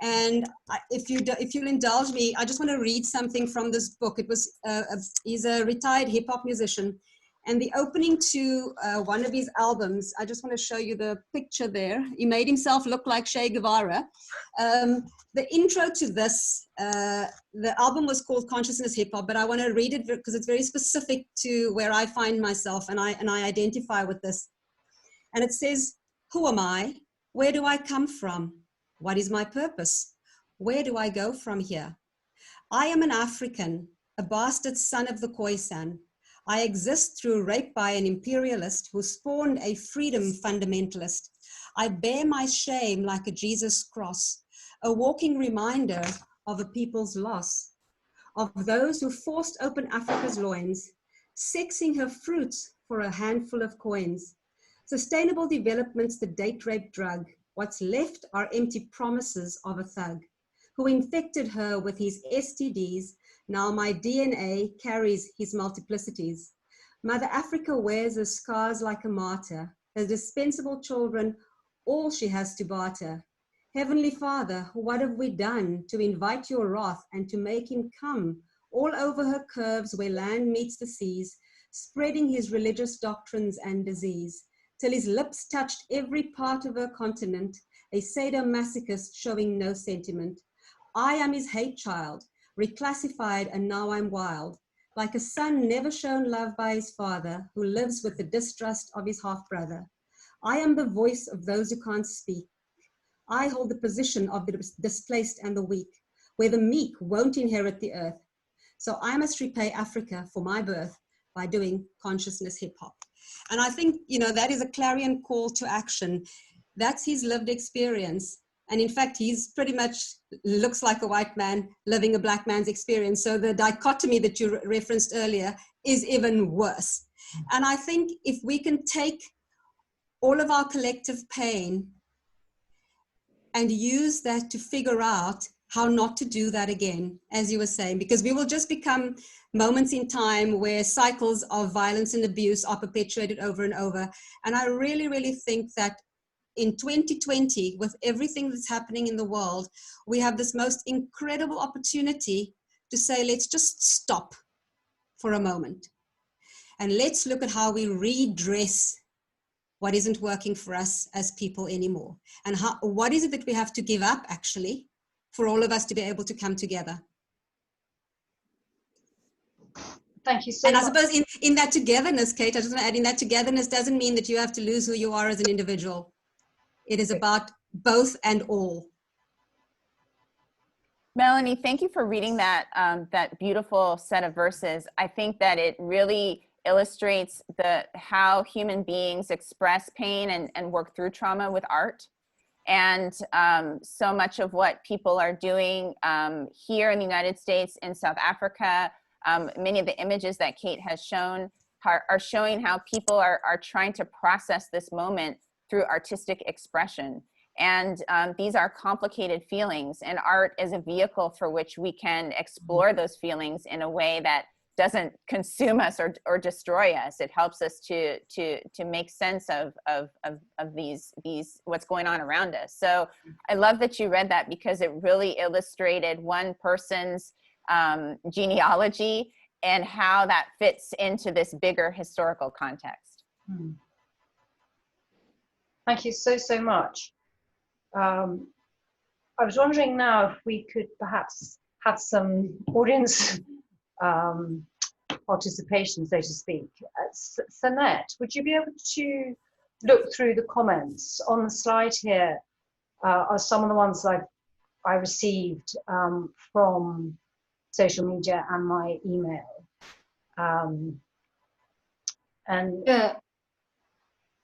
And if you'll indulge me, I just want to read something from this book. He's a retired hip hop musician. And the opening to one of his albums, I just want to show you the picture there. He made himself look like Che Guevara. The intro to this, the album was called Consciousness Hip Hop, but I want to read it because it's very specific to where I find myself, and I identify with this. And it says, "Who am I? Where do I come from? What is my purpose? Where do I go from here? I am an African, a bastard son of the Khoisan. I exist through rape by an imperialist who spawned a freedom fundamentalist. I bear my shame like a Jesus cross, a walking reminder of a people's loss, of those who forced open Africa's loins, sexing her fruits for a handful of coins. Sustainable development's the date rape drug. What's left are empty promises of a thug who infected her with his STDs. Now my DNA carries his multiplicities. Mother Africa wears her scars like a martyr. Her dispensable children, all she has to barter. Heavenly Father, what have we done to invite your wrath and to make him come all over her curves where land meets the seas, spreading his religious doctrines and disease, till his lips touched every part of her continent, a sadomasochist showing no sentiment. I am his hate child, reclassified, and now I'm wild, like a son never shown love by his father, who lives with the distrust of his half-brother. I am the voice of those who can't speak. I hold the position of the displaced and the weak, where the meek won't inherit the earth. So I must repay Africa for my birth by doing consciousness hip-hop. And I think, you know, that is a clarion call to action. That's his lived experience. And in fact, he's pretty much looks like a white man living a black man's experience. So the dichotomy that you referenced earlier is even worse. And I think if we can take all of our collective pain and use that to figure out how not to do that again, as you were saying, because we will just become moments in time where cycles of violence and abuse are perpetuated over and over. And I really, really think that in 2020, with everything that's happening in the world, we have this most incredible opportunity to say, let's just stop for a moment. And let's look at how we redress what isn't working for us as people anymore. And what is it that we have to give up, actually, for all of us to be able to come together? Thank you so much. And I suppose in that togetherness, Kate, I just want to add, in that togetherness doesn't mean that you have to lose who you are as an individual. It is about both and all. Melanie, thank you for reading that, that beautiful set of verses. I think that it really illustrates how human beings express pain and work through trauma with art. And so much of what people are doing here in the United States, in South Africa, many of the images that Kate has shown are showing how people are trying to process this moment through artistic expression. And these are complicated feelings, and art is a vehicle for which we can explore those feelings in a way that doesn't consume us or destroy us. It helps us to make sense of these what's going on around us. So I love that you read that, because it really illustrated one person's genealogy and how that fits into this bigger historical context. Thank you so much. I was wondering now if we could perhaps have some audience participation, so to speak. Sanette, would you be able to look through the comments on the slide here? Are some of the ones I received from social media and my email.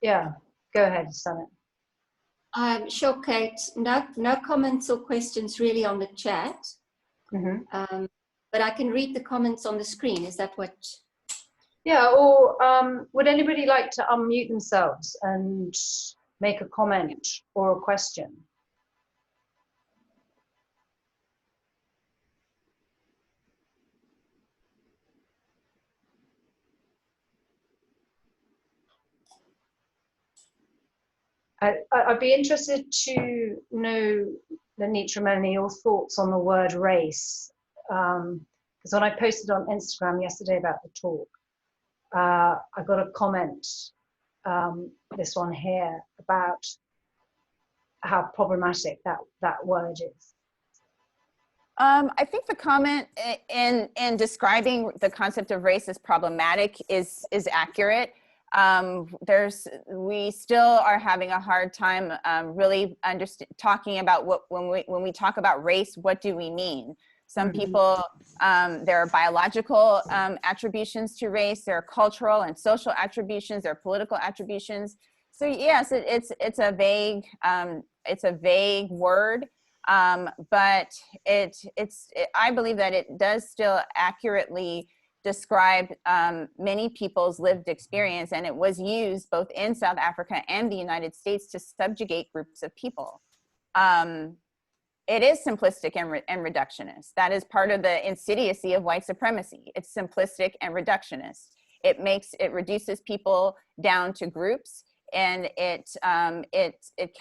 Yeah, go ahead, Sanette. Sure, Kate. No comments or questions really on the chat. Mm-hmm. But I can read the comments on the screen. Is that what? Yeah, or would anybody like to unmute themselves and make a comment or a question? I'd be interested to know, LaNitra, Melanie, your thoughts on the word race. Because when I posted on Instagram yesterday about the talk, I got a comment, this one here, about how problematic that word is. I think the comment in describing the concept of race as problematic is accurate. We still are having a hard time really talking about when we talk about race, what do we mean? Some people, there are biological attributions to race, there are cultural and social attributions, there are political attributions. So yes, it's a vague word, but I believe that it does still accurately describe many people's lived experience, and it was used both in South Africa and the United States to subjugate groups of people. It is simplistic and reductionist. That is part of the insidiocy of white supremacy. It's simplistic and reductionist. It reduces people down to groups, and it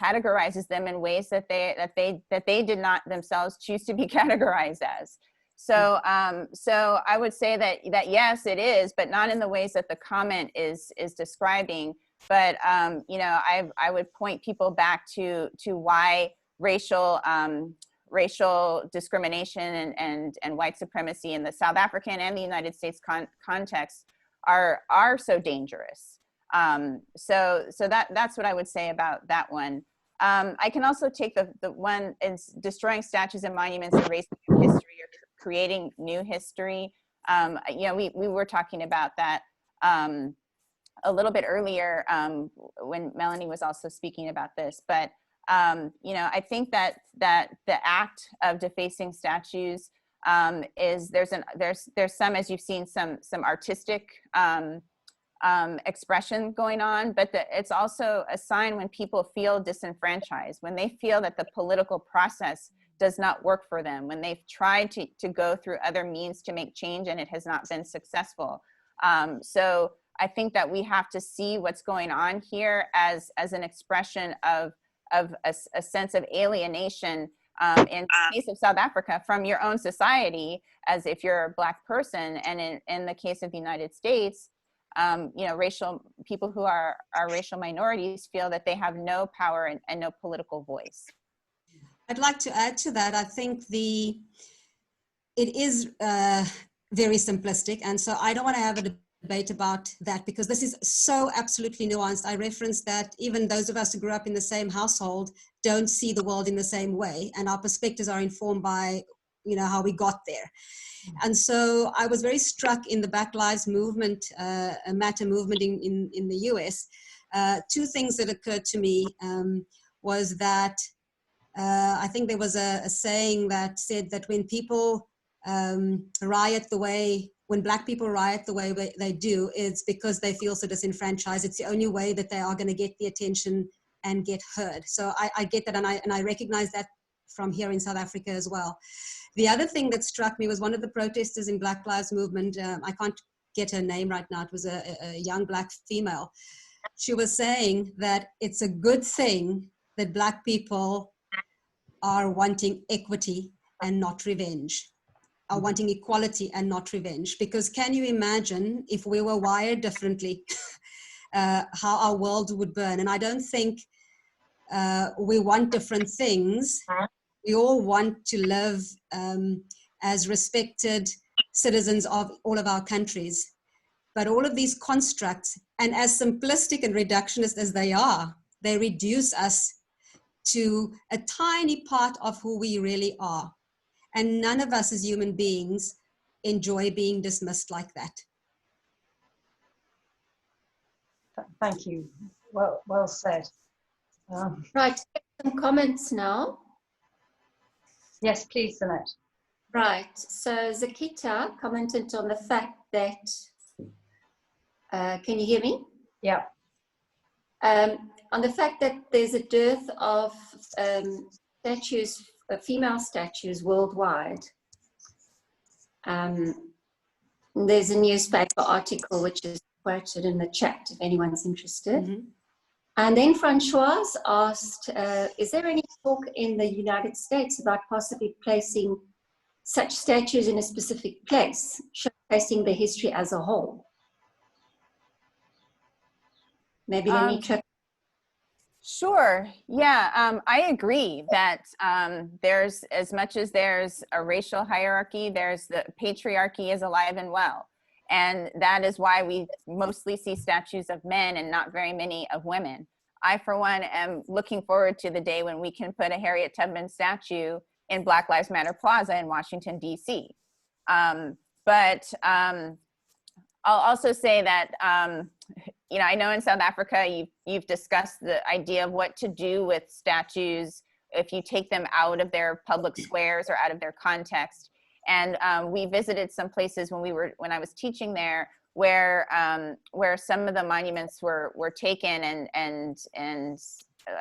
categorizes them in ways that they did not themselves choose to be categorized as. So I would say that yes, it is, but not in the ways that the comment is describing. But I would point people back to why racial discrimination and white supremacy in the South African and the United States context are so dangerous. So that's what I would say about that one. I can also take the one is destroying statues and monuments, erasing history or creating new history. We were talking about that a little bit earlier when Melanie was also speaking about this, but I think that the act of defacing statues is there's some, as you've seen, some artistic expression going on, but it's also a sign when people feel disenfranchised, when they feel that the political process does not work for them, when they've tried to go through other means to make change and it has not been successful. So I think that we have to see what's going on here as an expression of a sense of alienation in the case of South Africa from your own society, as if you're a Black person, and in the case of the United States, you know, people who are racial minorities feel that they have no power and no political voice. I'd like to add to that. I think it is very simplistic, and so I don't want to have a debate about that, because this is so absolutely nuanced. I referenced that even those of us who grew up in the same household don't see the world in the same way, and our perspectives are informed by, you know, how we got there. And so I was very struck in the Black Lives Movement, matter movement in the US. Two things that occurred to me was that I think there was a saying that said that when people riot the way, when Black people riot the way they do, it's because they feel so disenfranchised. It's the only way that they are going to get the attention and get heard. So I get that, and I recognize that from here in South Africa as well. The other thing that struck me was one of the protesters in Black Lives Movement. I can't get her name right now. It was a young Black female. She was saying that it's a good thing that Black people are wanting equity and not revenge, are wanting equality and not revenge. Because can you imagine if we were wired differently, how our world would burn? And I don't think we want different things. We all want to live as respected citizens of all of our countries. But all of these constructs, and as simplistic and reductionist as they are, they reduce us to a tiny part of who we really are. And none of us as human beings enjoy being dismissed like that. Thank you. Well said. Right, some comments now. Yes, please, Annette. Right, so Zakita commented on the fact that, can you hear me? Yeah. On the fact that there's a dearth of statues, female statues worldwide. There's a newspaper article which is quoted in the chat if anyone's interested. Mm-hmm. And then Francoise asked, is there any talk in the United States about possibly placing such statues in a specific place, showcasing the history as a whole? Maybe LaNitra. Sure. Yeah, I agree that there's, as much as there's a racial hierarchy, there's the patriarchy is alive and well. And that is why we mostly see statues of men and not very many of women. I, for one, am looking forward to the day when we can put a Harriet Tubman statue in Black Lives Matter Plaza in Washington, D.C. But I'll also say that, you know, I know in South Africa, you've discussed the idea of what to do with statues if you take them out of their public squares or out of their context. And we visited some places when I was teaching there, where some of the monuments were taken and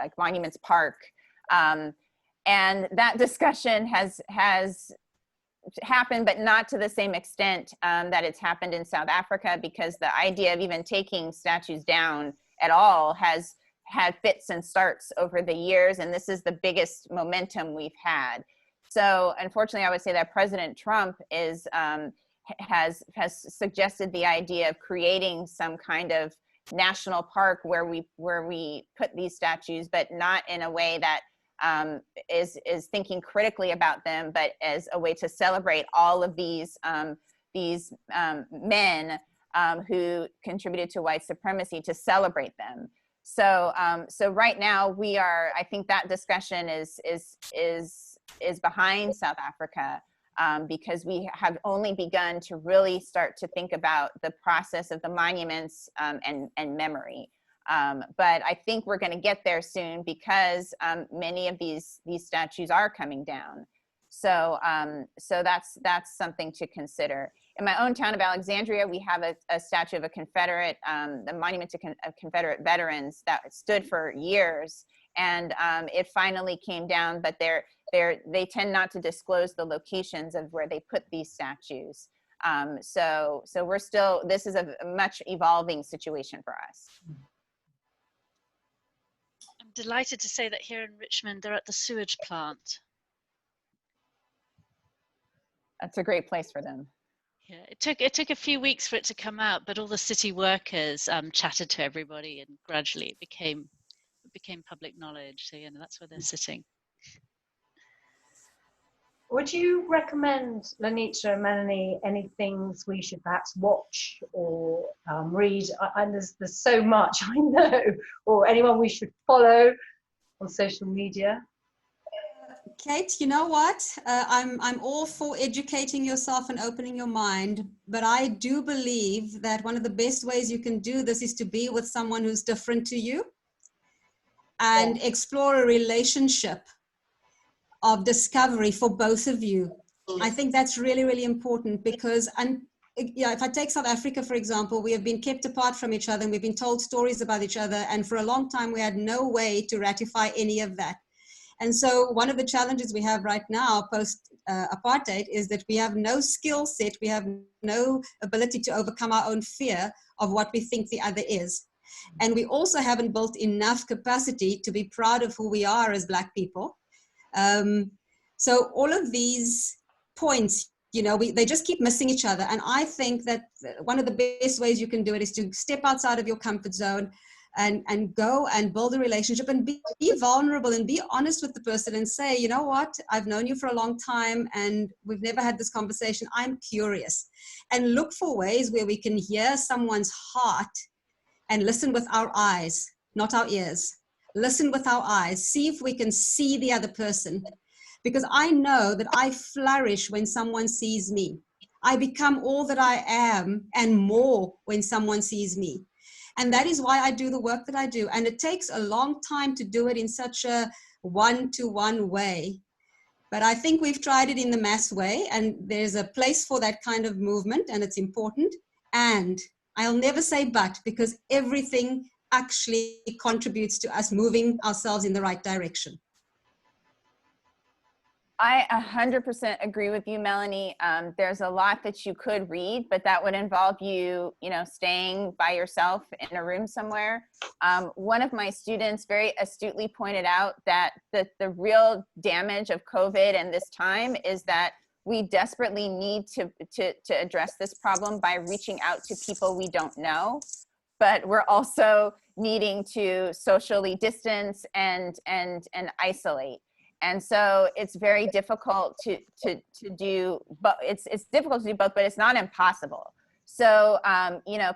like Monuments Park, and that discussion has happened, but not to the same extent that it's happened in South Africa, because the idea of even taking statues down at all has had fits and starts over the years, and this is the biggest momentum we've had. So unfortunately, I would say that President Trump has suggested the idea of creating some kind of national park where we put these statues, but not in a way that is thinking critically about them, but as a way to celebrate all of these men who contributed to white supremacy, to celebrate them. So right now I think that discussion is behind South Africa, because we have only begun to really start to think about the process of the monuments and memory. But I think we're going to get there soon, because many of these statues are coming down. So that's something to consider. In my own town of Alexandria, we have a statue of a Confederate, the monument to Confederate veterans that stood for years, And it finally came down, but they tend not to disclose the locations of where they put these statues. So we're still, this is a much evolving situation for us. I'm delighted to say that here in Richmond, they're at the sewage plant. That's a great place for them. Yeah, it took a few weeks for it to come out, but all the city workers chatted to everybody, and gradually it became public knowledge. So, that's where they're sitting. Would you recommend, LaNitra and Melanie, any things we should perhaps watch or read? And there's so much, I know, or anyone we should follow on social media? Kate, you know what? I'm all for educating yourself and opening your mind, but I do believe that one of the best ways you can do this is to be with someone who's different to you and explore a relationship of discovery for both of you. I think that's really, really important because, if I take South Africa, for example, we have been kept apart from each other and we've been told stories about each other. And for a long time, we had no way to ratify any of that. And so one of the challenges we have right now, post-apartheid, is that we have no skill set, we have no ability to overcome our own fear of what we think the other is. And we also haven't built enough capacity to be proud of who we are as Black people. So all of these points, they just keep missing each other. And I think that one of the best ways you can do it is to step outside of your comfort zone and go and build a relationship and be vulnerable and be honest with the person and say, you know what, I've known you for a long time and we've never had this conversation. I'm curious. And look for ways where we can hear someone's heart and listen with our eyes, not our ears. Listen with our eyes. See if we can see the other person. Because I know that I flourish when someone sees me. I become all that I am and more when someone sees me. And that is why I do the work that I do. And it takes a long time to do it in such a one-to-one way. But I think we've tried it in the mass way, and there's a place for that kind of movement, and it's important. And I'll never say but, because everything actually contributes to us moving ourselves in the right direction. I 100% agree with you, Melanie. There's a lot that you could read, but that would involve you, staying by yourself in a room somewhere. One of my students very astutely pointed out that the real damage of COVID and this time is that we desperately need to address this problem by reaching out to people we don't know, but we're also needing to socially distance and isolate. And so it's very difficult to do, but it's difficult to do both, but it's not impossible. So,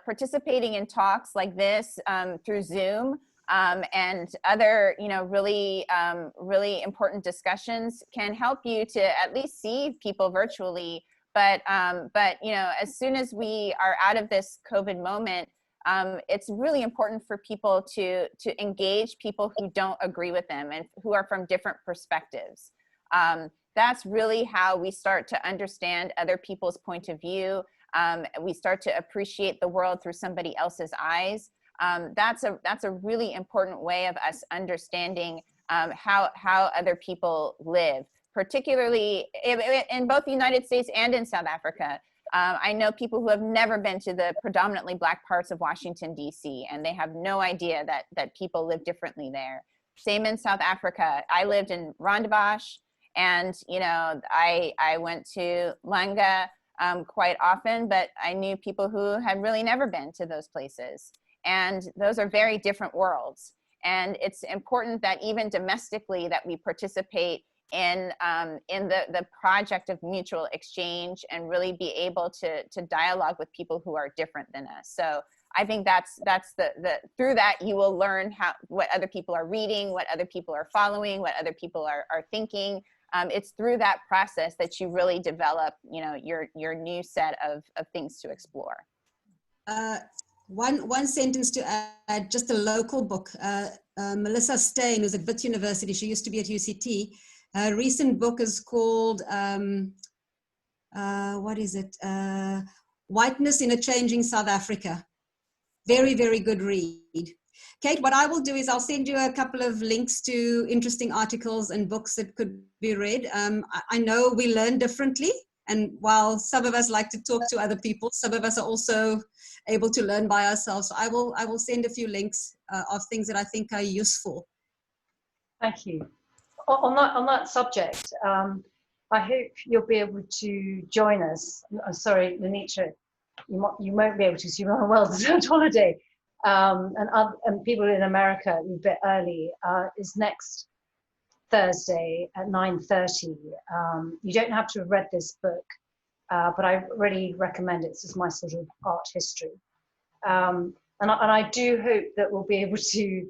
participating in talks like this through Zoom and other, really important discussions can help you to at least see people virtually. But as soon as we are out of this COVID moment, it's really important for people to engage people who don't agree with them and who are from different perspectives. That's really how we start to understand other people's point of view. We start to appreciate the world through somebody else's eyes. That's a really important way of us understanding how other people live, particularly in both the United States and in South Africa. I know people who have never been to the predominantly Black parts of Washington, D.C., and they have no idea that people live differently there. Same in South Africa. I lived in Rondebosch, and I went to Langa quite often, but I knew people who had really never been to those places. And those are very different worlds. And it's important that even domestically that we participate in the project of mutual exchange and really be able to dialogue with people who are different than us. So I think that's through that you will learn what other people are reading, what other people are following, what other people are thinking. It's through that process that you really develop, your new set of things to explore. One sentence to add, just a local book. Melissa Stein, who's at Wits University, she used to be at UCT. Her recent book is called, Whiteness in a Changing South Africa. Very, very good read. Kate, what I will do is I'll send you a couple of links to interesting articles and books that could be read. I know we learn differently, and while some of us like to talk to other people, some of us are also able to learn by ourselves. So I will send a few links of things that I think are useful. Thank you. On that subject, I hope you'll be able to join us. I'm sorry, LaNitra, you won't be able to, so you're on a well-deserved holiday. And people in America a bit early, is next Thursday at 9:30. You don't have to have read this book, but I really recommend it. It's just my sort of art history. And I do hope that we'll be able to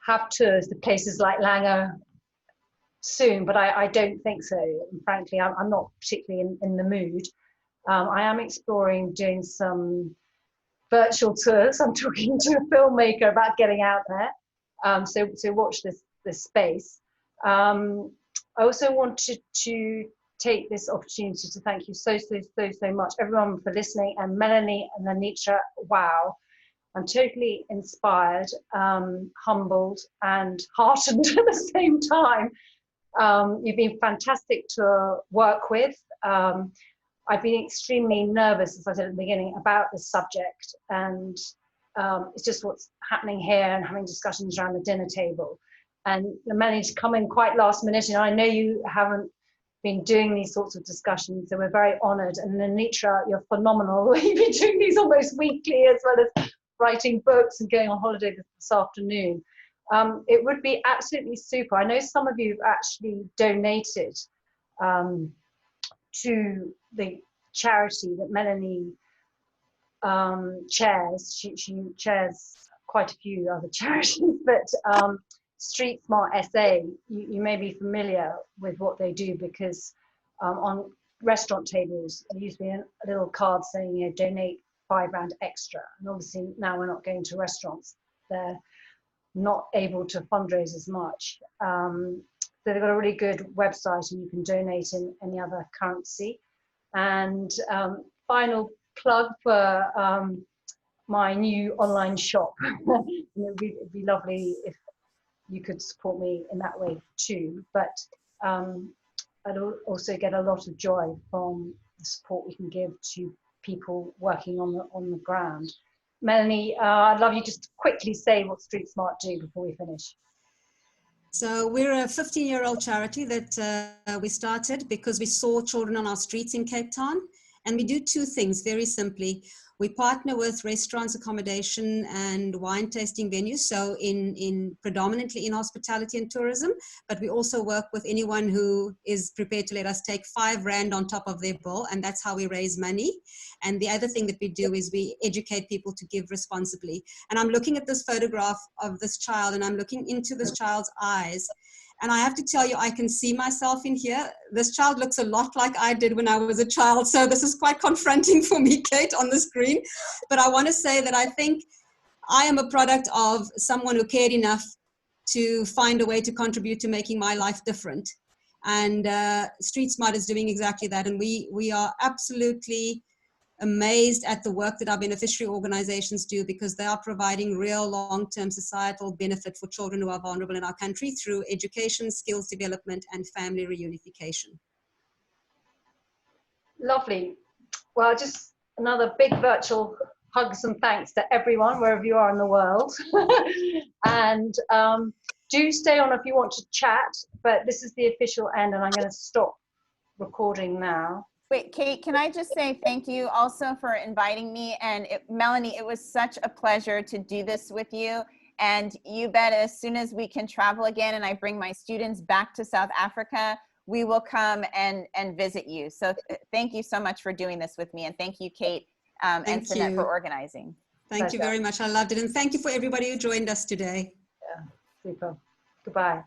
have tours to places like Langa soon, but I don't think so. And frankly, I'm not particularly in the mood. I am exploring doing some virtual tours. I'm talking to a filmmaker about getting out there. So watch this space. I also wanted to take this opportunity to thank you so much, everyone, for listening. And Melanie and LaNitra, wow. I'm totally inspired, humbled, and heartened at the same time. You've been fantastic to work with. I've been extremely nervous, as I said at the beginning, about this subject, and it's just what's happening here and having discussions around the dinner table. And Melanie's come in quite last minute, and I know you haven't been doing these sorts of discussions, so we're very honoured. And LaNitra, you're phenomenal. You've been doing these almost weekly, as well as writing books and going on holiday this afternoon. It would be absolutely super. I know some of you have actually donated to the charity that Melanie chairs. She chairs quite a few other charities, but Street Smart SA, you may be familiar with what they do, because on restaurant tables there used to be a little card saying, you know, donate £5 extra. And obviously now we're not going to restaurants, they're not able to fundraise as much. So they've got a really good website, and you can donate in any other currency. And final plug for my new online shop. It'd be lovely if you could support me in that way too. But I'd also get a lot of joy from the support we can give to people working on the ground. Melanie, I'd love you just to quickly say what Street Smart do before we finish. So we're a 15-year-old charity that we started because we saw children on our streets in Cape Town. And we do two things very simply. We partner with restaurants, accommodation, and wine tasting venues, so predominantly in hospitality and tourism, but we also work with anyone who is prepared to let us take R5 on top of their bill, and that's how we raise money. And the other thing that we do is we educate people to give responsibly. And I'm looking at this photograph of this child, and I'm looking into this child's eyes. And I have to tell you, I can see myself in here. This child looks a lot like I did when I was a child. So this is quite confronting for me, Kate, on the screen. But I want to say that I think I am a product of someone who cared enough to find a way to contribute to making my life different. And Street Smart is doing exactly that. And we are absolutely amazed at the work that our beneficiary organizations do, because they are providing real long-term societal benefit for children who are vulnerable in our country through education, skills development, and family reunification. Lovely. Well, just another big virtual hugs and thanks to everyone, wherever you are in the world. And do stay on if you want to chat, but this is the official end, and I'm going to stop recording now. Wait, Kate, can I just say thank you also for inviting me? And Melanie, it was such a pleasure to do this with you. And you bet as soon as we can travel again and I bring my students back to South Africa, we will come and visit you. So thank you so much for doing this with me. And thank you, Kate and Sinette, for organizing. Thank you very much. I loved it. And thank you for everybody who joined us today. Yeah, super. Goodbye.